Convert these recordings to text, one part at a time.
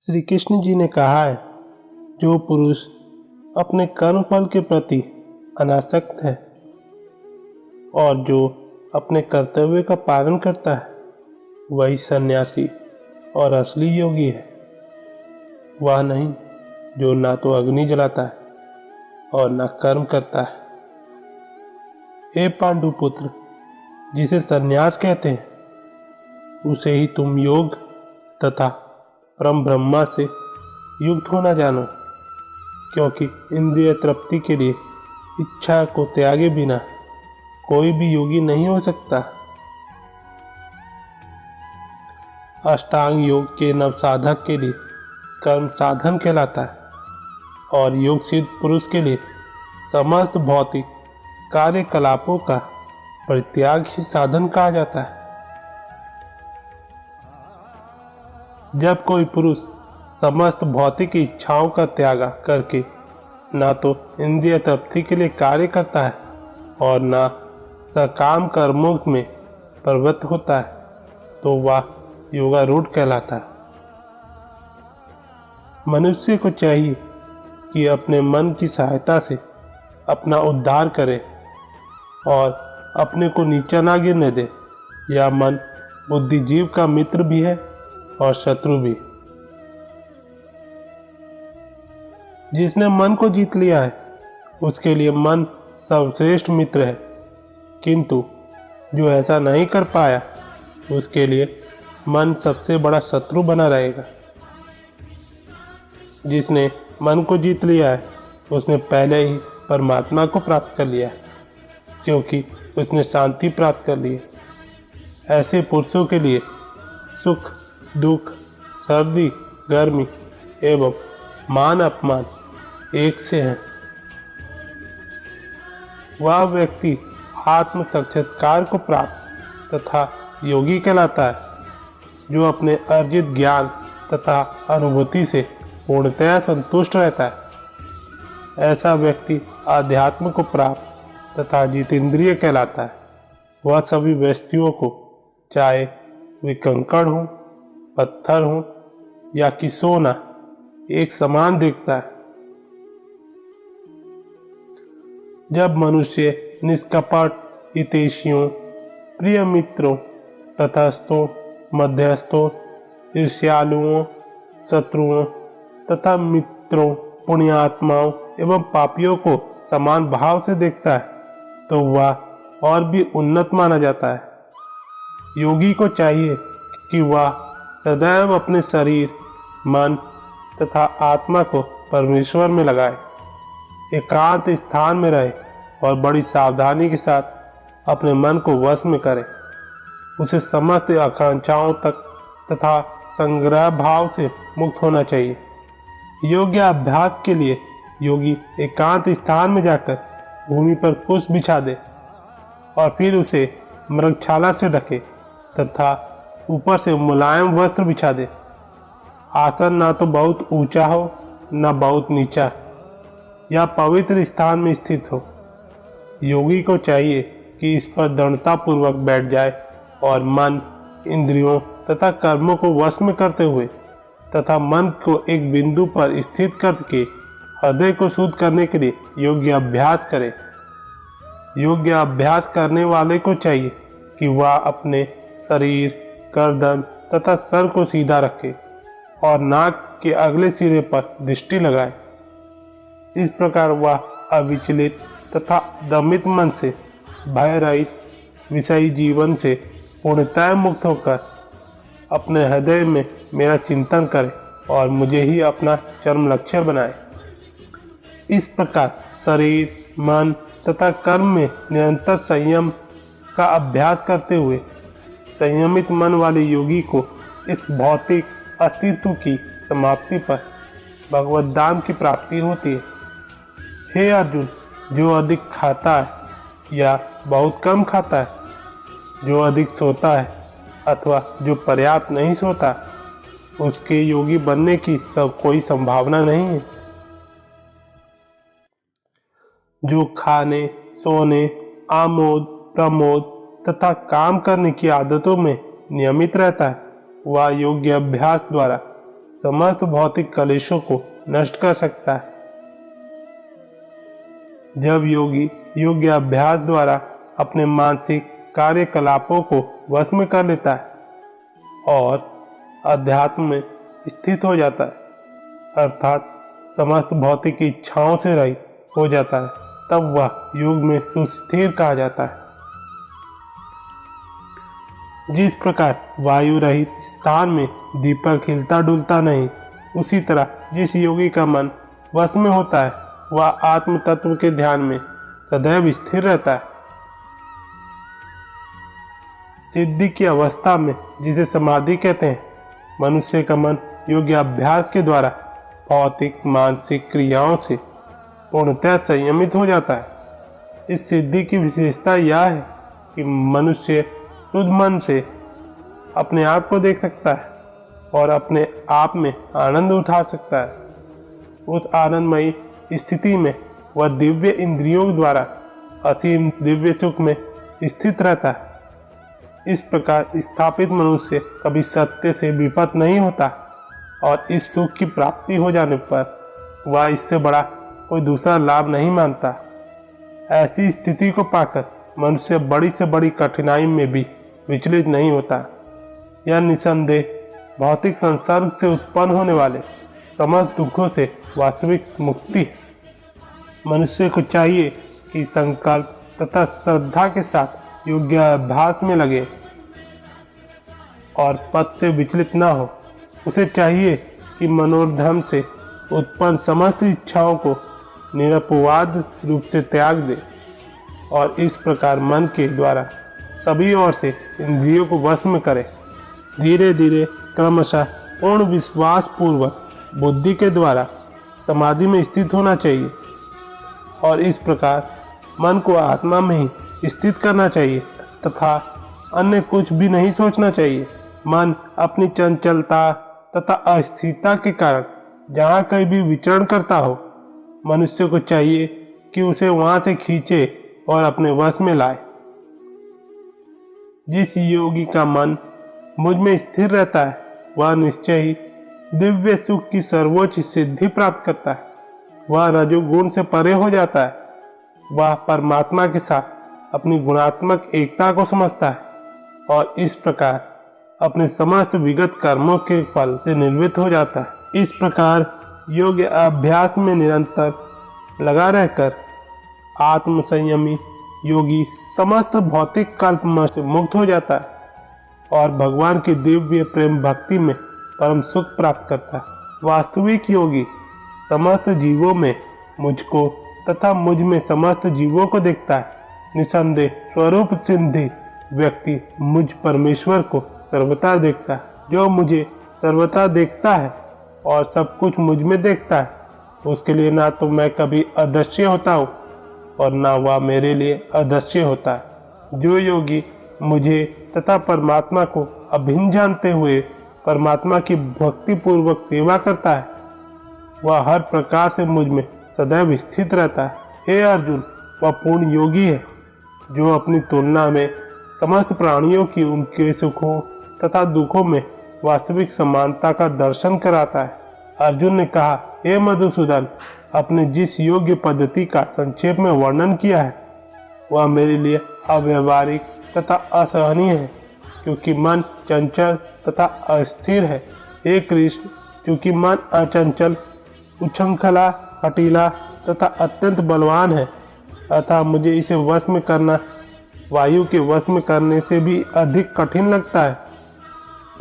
श्री कृष्ण जी ने कहा है, जो पुरुष अपने कर्मफल के प्रति अनासक्त है और जो अपने कर्तव्य का पालन करता है, वही सन्यासी और असली योगी है। वह नहीं जो ना तो अग्नि जलाता है और ना कर्म करता है। हे पांडुपुत्र, जिसे सन्यास कहते हैं, उसे ही तुम योग तथा परम ब्रह्मा से युक्त होना जानो, क्योंकि इंद्रिय तृप्ति के लिए इच्छा को त्यागे बिना कोई भी योगी नहीं हो सकता। अष्टांग योग के नवसाधक के लिए कर्म साधन कहलाता है और योग सिद्ध पुरुष के लिए समस्त भौतिक कार्यकलापों का परित्याग ही साधन कहा जाता है। जब कोई पुरुष समस्त भौतिक इच्छाओं का त्याग करके ना तो इंद्रिय तृप्ति के लिए कार्य करता है और ना सकाम कर्मों में प्रवृत्त होता है, तो वह योगारूढ़ कहलाता है। मनुष्य को चाहिए कि अपने मन की सहायता से अपना उद्धार करे और अपने को नीचा ना गिरने दे। यह मन बुद्धिजीव का मित्र भी है और शत्रु भी। जिसने मन को जीत लिया है, उसके लिए मन सर्वश्रेष्ठ मित्र है, किंतु जो ऐसा नहीं कर पाया, उसके लिए मन सबसे बड़ा शत्रु बना रहेगा। जिसने मन को जीत लिया है, उसने पहले ही परमात्मा को प्राप्त कर लिया है, क्योंकि उसने शांति प्राप्त कर ली है। ऐसे पुरुषों के लिए सुख दुख, सर्दी गर्मी एवं मान अपमान एक से हैं। वह व्यक्ति आत्म साक्षात्कार को प्राप्त तथा योगी कहलाता है, जो अपने अर्जित ज्ञान तथा अनुभूति से पूर्णतया संतुष्ट रहता है। ऐसा व्यक्ति आध्यात्म को प्राप्त तथा जितेंद्रिय कहलाता है। वह सभी व्यक्तियों को, चाहे वे कंकड़ हों, पत्थर हों या कि सोना, एक समान दिखता है। जब मनुष्य निष्कपट हितैषियों, प्रिय मित्रों, तटस्थों, मध्यस्थों, ईर्ष्यालुओं, शत्रुओं तथा मित्रों, पुण्यात्माओं एवं पापियों को समान भाव से देखता है, तो वह और भी उन्नत माना जाता है। योगी को चाहिए कि वह सदैव अपने शरीर, मन तथा आत्मा को परमेश्वर में लगाए, एकांत स्थान में रहे और बड़ी सावधानी के साथ अपने मन को वश में करे। उसे समस्त आकांक्षाओं तक तथा संग्रह भाव से मुक्त होना चाहिए। योग्य अभ्यास के लिए योगी एकांत स्थान में जाकर भूमि पर कुश बिछा दे और फिर उसे मृगछाला से ढके तथा ऊपर से मुलायम वस्त्र बिछा दे। आसन ना तो बहुत ऊंचा हो न बहुत नीचा, या पवित्र स्थान में स्थित हो। योगी को चाहिए कि इस पर दृढ़ता पूर्वक बैठ जाए और मन, इंद्रियों तथा कर्मों को वश में करते हुए तथा मन को एक बिंदु पर स्थित करके हृदय को शुद्ध करने के लिए योग्य अभ्यास करे। योग्य अभ्यास करने वाले को चाहिए कि वह अपने शरीर, गर्दन तथा सर को सीधा रखे और नाक के अगले सिरे पर दृष्टि लगाए। इस प्रकार वह अविचलित तथा दमित मन से, भय रहित विषयी जीवन से पूर्णतः मुक्त होकर अपने हृदय में मेरा चिंतन करे और मुझे ही अपना चरम लक्ष्य बनाए। इस प्रकार शरीर, मन तथा कर्म में निरंतर संयम का अभ्यास करते हुए संयमित मन वाले योगी को इस भौतिक अस्तित्व की समाप्ति पर भगवत धाम की प्राप्ति होती है। हे अर्जुन, जो अधिक खाता है या बहुत कम खाता है, जो अधिक सोता है अथवा जो पर्याप्त नहीं सोता, उसके योगी बनने की कोई संभावना नहीं है। जो खाने, सोने, आमोद, प्रमोद तथा काम करने की आदतों में नियमित रहता है, वह योग्य अभ्यास द्वारा समस्त भौतिक कलेशों को नष्ट कर सकता है। जब योगी योग्य अभ्यास द्वारा अपने मानसिक कार्यकलापों को वश में कर लेता है और अध्यात्म में स्थित हो जाता है, अर्थात समस्त भौतिक इच्छाओं से रहित हो जाता है, तब वह योग में सुस्थिर कहा जाता है। जिस प्रकार वायु रहित स्थान में दीपक हिलता डुलता नहीं, उसी तरह जिस योगी का मन वश में होता है वह आत्म तत्व के ध्यान में सदैव स्थिर रहता है। सिद्धि की अवस्था में, जिसे समाधि कहते हैं, मनुष्य का मन योग्य अभ्यास के द्वारा भौतिक मानसिक क्रियाओं से पूर्णतः संयमित हो जाता है। इस सिद्धि की विशेषता यह है कि मनुष्य शुद्ध मन से अपने आप को देख सकता है और अपने आप में आनंद उठा सकता है। उस आनंदमयी स्थिति में वह दिव्य इंद्रियों द्वारा असीम दिव्य सुख में स्थित रहता है। इस प्रकार स्थापित मनुष्य कभी सत्य से विपत नहीं होता और इस सुख की प्राप्ति हो जाने पर वह इससे बड़ा कोई दूसरा लाभ नहीं मानता। ऐसी स्थिति को पाकर मनुष्य बड़ी से बड़ी कठिनाई में भी विचलित नहीं होता। यह निसंदेह भौतिक संसर्ग से उत्पन्न होने वाले समस्त दुखों से वास्तविक मुक्ति है। मनुष्य को चाहिए कि संकल्प तथा श्रद्धा के साथ योग्य अभ्यास में लगे और पथ से विचलित न हो। उसे चाहिए कि मनोधर्म से उत्पन्न समस्त इच्छाओं को निरपवाद रूप से त्याग दे और इस प्रकार मन के द्वारा सभी ओर से इंद्रियों को वश में करे। धीरे धीरे क्रमशः पूर्ण विश्वास पूर्वक बुद्धि के द्वारा समाधि में स्थित होना चाहिए और इस प्रकार मन को आत्मा में ही स्थित करना चाहिए तथा अन्य कुछ भी नहीं सोचना चाहिए। मन अपनी चंचलता तथा अस्थिरता के कारण जहाँ कहीं भी विचरण करता हो, मनुष्य को चाहिए कि उसे वहाँ से खींचे और अपने वश में लाए। जिस योगी का मन मुझ में स्थिर रहता है वह निश्चय ही दिव्य सुख की सर्वोच्च सिद्धि प्राप्त करता है। वह रजोगुण से परे हो जाता है। वह परमात्मा के साथ अपनी गुणात्मक एकता को समझता है और इस प्रकार अपने समस्त विगत कर्मों के फल से निर्वृत्त हो जाता है। इस प्रकार योग अभ्यास में निरंतर लगा रहकर आत्म संयमी योगी समस्त भौतिक कल्प से मुक्त हो जाता है और भगवान की दिव्य प्रेम भक्ति में परम सुख प्राप्त करता है। वास्तविक योगी समस्त जीवों में मुझको तथा मुझ में समस्त जीवों को देखता है। निसंदेह स्वरूप सिद्धि व्यक्ति मुझ परमेश्वर को सर्वथा देखता है। जो मुझे सर्वथा देखता है और सब कुछ मुझ में देखता है, उसके लिए ना तो मैं कभी अदृश्य होता हूँ और ना वह मेरे लिए अदृश्य होता है। जो योगी मुझे तथा परमात्मा को अभिन्न जानते हुए परमात्मा की भक्ति पूर्वक सेवा करता है, वह हर प्रकार से मुझ में सदैव स्थित रहता है। हे अर्जुन, वह पूर्ण योगी है जो अपनी तुलना में समस्त प्राणियों की उनके सुखों तथा दुखों में वास्तविक समानता का दर्शन कराता है। अर्जुन ने कहा, हे मधुसूदन, आपने जिस योग्य पद्धति का संक्षेप में वर्णन किया है वह मेरे लिए अव्यवहारिक तथा असहनीय है, क्योंकि मन चंचल तथा अस्थिर है। हे कृष्ण, क्योंकि मन अचंचल, उच्छृंखला, हठीला तथा अत्यंत बलवान है, अतः मुझे इसे वश में करना वायु के वश में करने से भी अधिक कठिन लगता है।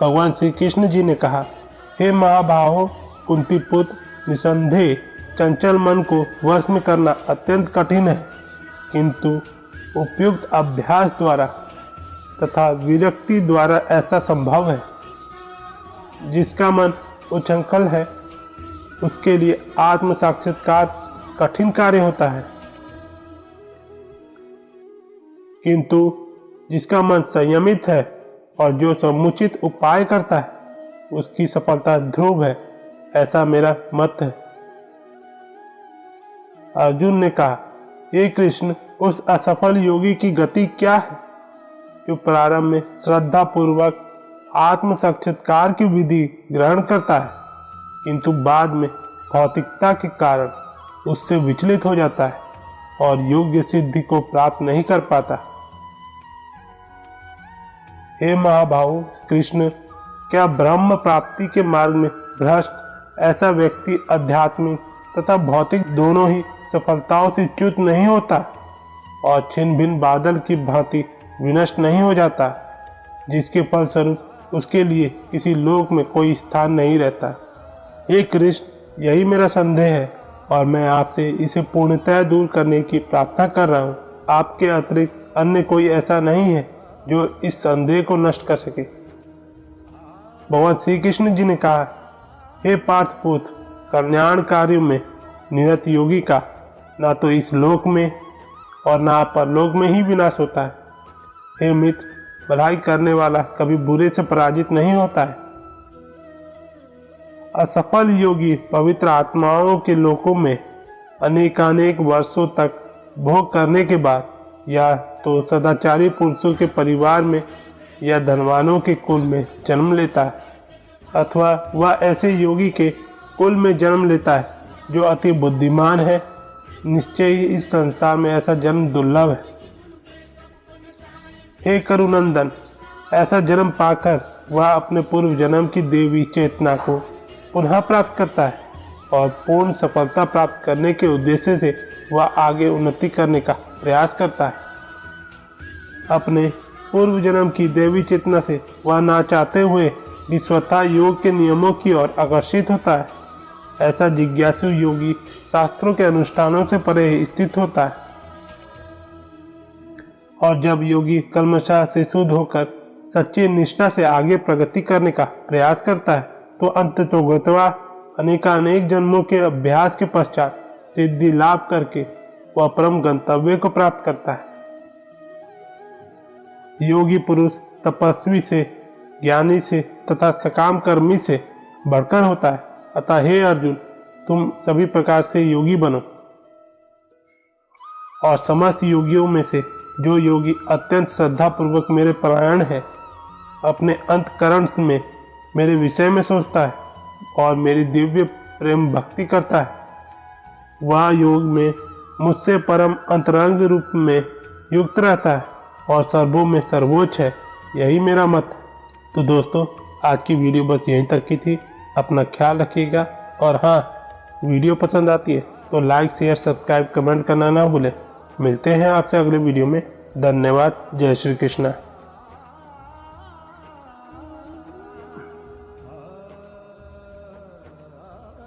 भगवान श्री कृष्ण जी ने कहा, हे महाबाहो कुंती पुत्र, निसंदेह चंचल मन को वश में करना अत्यंत कठिन है, किंतु उपयुक्त अभ्यास द्वारा तथा विरक्ति द्वारा ऐसा संभव है। जिसका मन उच्छृंखल है उसके लिए आत्म साक्षात्कार कठिन कार्य होता है, किंतु जिसका मन संयमित है और जो समुचित उपाय करता है उसकी सफलता ध्रुव है, ऐसा मेरा मत है। अर्जुन ने कहा, हे कृष्ण, उस असफल योगी की गति क्या है जो प्रारंभ में श्रद्धा पूर्वक आत्म साक्षात्कार की विधि ग्रहण करता है किंतु बाद में भौतिकता के कारण उससे विचलित हो जाता है और योग्य सिद्धि को प्राप्त नहीं कर पाता। हे महाभाव कृष्ण, क्या ब्रह्म प्राप्ति के मार्ग में भ्रष्ट ऐसा व्यक्ति आध्यात्मिक तथा भौतिक दोनों ही सफलताओं से च्युत नहीं होता और छिन्न भिन्न बादल की भांति विनष्ट नहीं हो जाता, जिसके फलस्वरूप उसके लिए किसी लोक में कोई स्थान नहीं रहता? हे कृष्ण, यही मेरा संदेह है और मैं आपसे इसे पूर्णतः दूर करने की प्रार्थना कर रहा हूँ। आपके अतिरिक्त अन्य कोई ऐसा नहीं है जो इस संदेह को नष्ट कर सके। भगवान श्री कृष्ण जी ने कहा, हे पार्थपुत्र, कल्याण कार्यों में निरत योगी का ना तो इस लोक में और ना परलोक में ही विनाश होता है। हे मित्र, भलाई करने वाला कभी बुरे से पराजित नहीं होता है। असफल योगी पवित्र आत्माओं के लोकों में अनेकानेक वर्षों तक भोग करने के बाद या तो सदाचारी पुरुषों के परिवार में या धनवानों के कुल में जन्म लेता है, अथवा वह ऐसे योगी के कुल में जन्म लेता है जो अति बुद्धिमान है। निश्चय ही इस संसार में ऐसा जन्म दुर्लभ है। हे करुनंदन, ऐसा जन्म पाकर वह अपने पूर्व जन्म की देवी चेतना को पुनः प्राप्त करता है और पूर्ण सफलता प्राप्त करने के उद्देश्य से वह आगे उन्नति करने का प्रयास करता है। अपने पूर्व जन्म की देवी चेतना से वह ना चाहते हुए भी स्वतः योग के नियमों की ओर आकर्षित होता है। ऐसा जिज्ञासु योगी शास्त्रों के अनुष्ठानों से परे स्थित होता है और जब योगी कल्मषा से शुद्ध होकर सच्ची निष्ठा से आगे प्रगति करने का प्रयास करता है तो अंततोगत्वा अनेकानेक जन्मों के अभ्यास के पश्चात सिद्धि लाभ करके वह परम गंतव्य को प्राप्त करता है। योगी पुरुष तपस्वी से, ज्ञानी से तथा सकाम कर्मी से बढ़कर होता है। अतः हे अर्जुन, तुम सभी प्रकार से योगी बनो और समस्त योगियों में से जो योगी अत्यंत श्रद्धा पूर्वक मेरे परायण है, अपने अंतकरण में मेरे विषय में सोचता है और मेरी दिव्य प्रेम भक्ति करता है, वह योग में मुझसे परम अंतरंग रूप में युक्त रहता है और सर्वों में सर्वोच्च है। यही मेरा मत है। तो दोस्तों, आज की वीडियो बस यहीं तक की थी। अपना ख्याल रखिएगा और हाँ, वीडियो पसंद आती है तो लाइक, शेयर, सब्सक्राइब, कमेंट करना ना भूलें। मिलते हैं आपसे अगले वीडियो में। धन्यवाद। जय श्री कृष्ण।